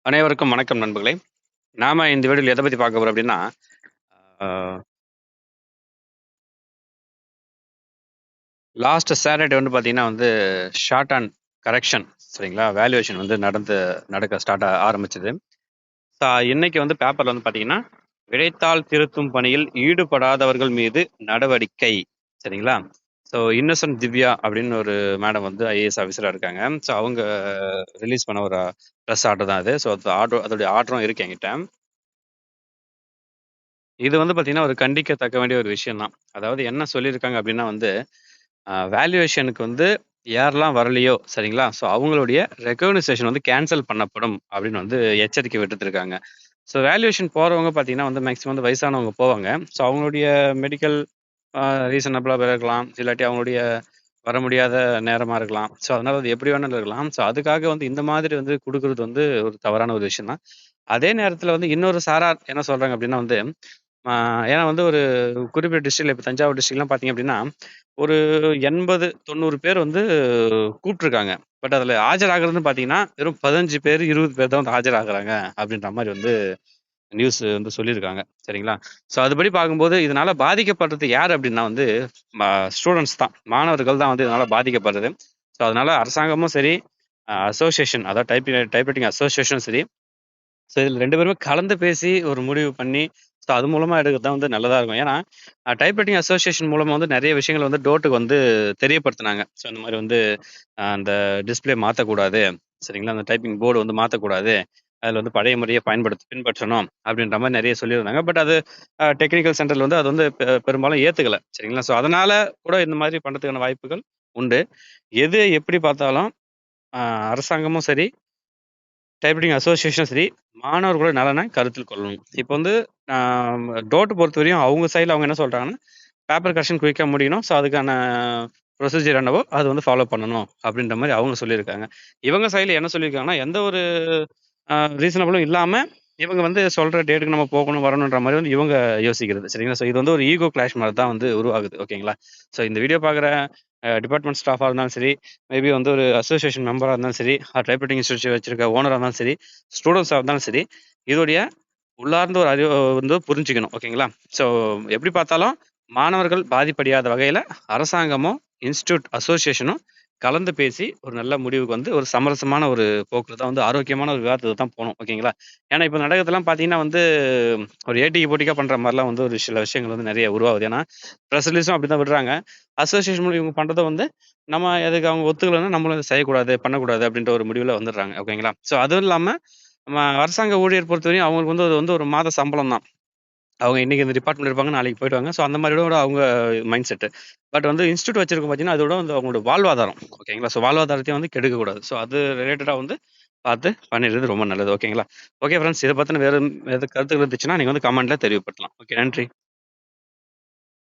அனைவருக்கும் வணக்கம் நண்பர்களே. நாம இந்த வீடியோல எத பத்தி பார்க்க போறோம் அப்டின்னா, ஆ லாஸ்ட் சாட்டர்டே வந்து பார்த்தீங்கன்னா வந்து ஷார்ட் அண்ட் கரெக்ஷன் சரிங்களா? வேல்யூவேஷன் வந்து நடக்க ஸ்டார்ட் ஆரம்பிச்சது. இன்னைக்கு வந்து பேப்பர்ல வந்து பார்த்தீங்கன்னா, விடைத்தாள் திருத்தும் பணியில் ஈடுபடாதவர்கள் மீது நடவடிக்கை சரிங்களா? இன்னசென்ட் திவ்யா அப்படின்னு ஒரு மேடம் வந்து ஐஏஎஸ் ஆஃபீஸரா இருக்காங்க. அவங்க ரிலீஸ் பண்ண ஒரு பிரஸ் ஆர்டர் தான் இது. அதோடைய ஆர்டரும் இருக்கு என்கிட்ட. இது வந்து பார்த்தீங்கன்னா, ஒரு கண்டிக்கத்தக்க வேண்டிய ஒரு விஷயம் தான். அதாவது என்ன சொல்லியிருக்காங்க அப்டின்னா வந்து, வேல்யூவேஷனுக்கு வந்து யாரெல்லாம் வரலையோ சரிங்களா? அவங்களுடைய ரெகக்னைசேஷன் வந்து கேன்சல் பண்ணப்படும் அப்டின்னு வந்து எச்சரிக்கை விடுத்திருக்காங்க. வேல்யூவேஷன் போறவங்க பார்த்தீங்கன்னா வந்து மேக்ஸிமம் வந்து வயசானவங்க போவாங்க. அவங்களுடைய மெடிக்கல் அ ரீசனபிளா இருக்கலாம். இல்லாட்டி அவங்களுடைய வர முடியாத நேரமா இருக்கலாம். அதனால அது எப்படி வேணாலும் இருக்கலாம். அதுக்காக வந்து இந்த மாதிரி வந்து குடுக்குறது வந்து ஒரு தவறான ஒரு விஷயம் தான். அதே நேரத்தில வந்து இன்னொரு சாரார் என்ன சொல்றாங்க அப்டின்னா வந்து ஆ ஏன்னா வந்து ஒரு குறிப்பிட்ட டிஸ்ட்ரிக்ட்ல இப்ப தஞ்சாவூர் டிஸ்ட்ரிக்ட்லாம் பார்த்தீங்க அப்டின்னா, ஒரு 80, 90 பேர் வந்து கூப்ட்டுருக்காங்க. பட் அதுல ஆஜராகுறதுன்னு பார்த்தீங்கன்னா, வெறும் 15 பேர், 20 பேர் தான் வந்து ஆஜராகுறாங்க அப்டின்ற மாரி வந்து நியூஸ் வந்து சொல்லியிருக்காங்க. சரிங்களா? அதுபடி பார்க்கும்போது இதனால பாதிக்கப்படுறது யார் அப்டின்னா வந்து ம ஸ்டூடண்ட்ஸ் தான். மாணவர்கள் தான் வந்து இதனால பாதிக்கப்படுறது. அதனால அரசாங்கமும் சரி, அசோசியேஷன் அதாவது டைப்ரைட்டிங் அசோசியேஷனும் சரி, இதுல 2 பேருமே கலந்து பேசி ஒரு முடிவு பண்ணி, அது மூலமா எடுக்கிறது தான் வந்து நல்லதா இருக்கும். ஏன்னா, டைப்ரைட்டிங் அசோசியேஷன் மூலமா வந்து நெறைய விஷயங்கள் வந்து டோட்டுக்கு வந்து தெரியப்படுத்துனாங்க. இந்த மாரி வந்து அந்த டிஸ்ப்ளே மாத்தக்கூடாது. சரிங்களா? அந்த டைப்பிங் போர்டு வந்து மாத்தக்கூடாது. அதுல வந்து பழைய முறைய பின்பற்றணும். அப்படின்ற மாரி நெறைய சொல்லியிருந்தாங்க. பட் அது டெக்னிக்கல் சென்டர்ல வந்து அது வந்து பெரும்பாலும் ஏத்துக்கல. சரிங்களா? அதனால கூட இந்த மாதிரி பண்றதுக்கான வாய்ப்புகள் உண்டு. எது எப்படி பார்த்தாலும், அ அரசாங்கமும் சரி, டைப்ரைட்டிங் அசோசியேஷனும் சரி, மாணவர்களோட நலனை கருத்தில் கொள்ளணும். இப்ப வந்து அ டோட் பொறுத்தவரையும் அவங்க சைட்ல அவங்க என்ன சொல்றாங்கன்னா, பேப்பர் கரெக்ஷன் குயிக்கா முடியணும். அதுக்கான ப்ரொசீஜர் என்னவோ அது வந்து ஃபாலோ பண்ணணும். அப்படின்ற மாரி அவங்க சொல்லியிருக்காங்க. இவங்க சைட்ல என்ன சொல்லியிருக்காங்கன்னா, எந்த ஒரு ரீசனபிளும் இல்லாம, இவங்க வந்து சொல்ற டேட்டுக்கு நம்ம போகணும், வரணுன்ற மாரி வந்து இவங்க யோசிக்கிறது. சரிங்களா? இது வந்து ஒரு ஈகோ கிளாஷ் மாரி தான் வந்து உருவாகுது. ஓகேங்களா? இந்த வீடியோ பார்க்குற டிபார்ட்மெண்ட் ஸ்டாஃபா இருந்தாலும் சரி, மேபி வந்து ஒரு அசோசியேஷன் மெம்பரா இருந்தாலும் சரி, டைப்ரைட்டிங் இன்ஸ்டிடியூட் வச்சிருக்க ஓனரா இருந்தாலும் சரி, ஸ்டூடண்ட்ஸா இருந்தாலும் சரி, இதோடைய உள்ளார்ந்த ஒரு அறிவு வந்து புரிஞ்சுக்கணும். ஓகேங்களா? ஸோ எப்படி பார்த்தாலும் மாணவர்கள் பாதிப்படையாத வகையில அரசாங்கமும், இன்ஸ்டிடியூட் அசோசியேஷனும் கலந்து பேசி ஒரு நல்ல முடிவுக்கு வந்து ஒரு சமரசமான ஒரு போக்குல தான் வந்து ஆரோக்கியமான ஒரு விவாதத்துக்கு தான் போணும். ஓகேங்களா? ஏன்னா இப்ப நடக்கிறதெல்லாம் பார்த்தீங்கன்னா வந்து ஒரு ஏட்டிக்கு போட்டிக்கா பண்ற மாரிலாம் வந்து ஒரு சில விஷயங்கள் வந்து நெறைய உருவாகுது. ஏன்னா பிரஸ் ரிலீஸும் அப்படிதான் விடுறாங்க. அசோசியேஷன் மூலம் இவங்க பண்றத வந்து நம்ம அதுக்கு அவங்க ஒத்துக்கலன்னா நம்மளும் இத செய்யக்கூடாது, பண்ணக்கூடாது அப்படின்ற ஒரு முடிவுல வந்துடுறாங்க. ஓகேங்களா? அதுவும் இல்லாம நம்ம அரசாங்க ஊழியர் பொறுத்தவரையும் அவங்களுக்கு வந்து அது வந்து ஒரு மாத சம்பளம் தான். அவங்க இன்னைக்கு இந்த டிபார்ட்மெண்ட் இருப்பாங்க, நாளைக்கு போயிடுவாங்க. அந்த மாரியோட அவங்க மைண்ட் செட். பட் வந்து இன்ஸ்டிடியூட் வச்சிருக்கோம் பார்த்தீங்கன்னா, அதோட வந்து அவங்களோட வாழ்வாதாரம். ஓகேங்களா? வாழ்வாதாரத்தையும் வந்து கெடுக்கக்கூடாது. அது ரிலேட்டடா வந்து பார்த்து பண்ணிடுறது ரொம்ப நல்லது. ஓகேங்களா? ஓகே ஃபிரெண்ட்ஸ், இத பத்தின வேற எது கருத்துக்கள் இருந்துச்சுன்னா, நீங்க வந்து கமெண்ட்ல தெரியப்படுத்தலாம். ஓகே, நன்றி.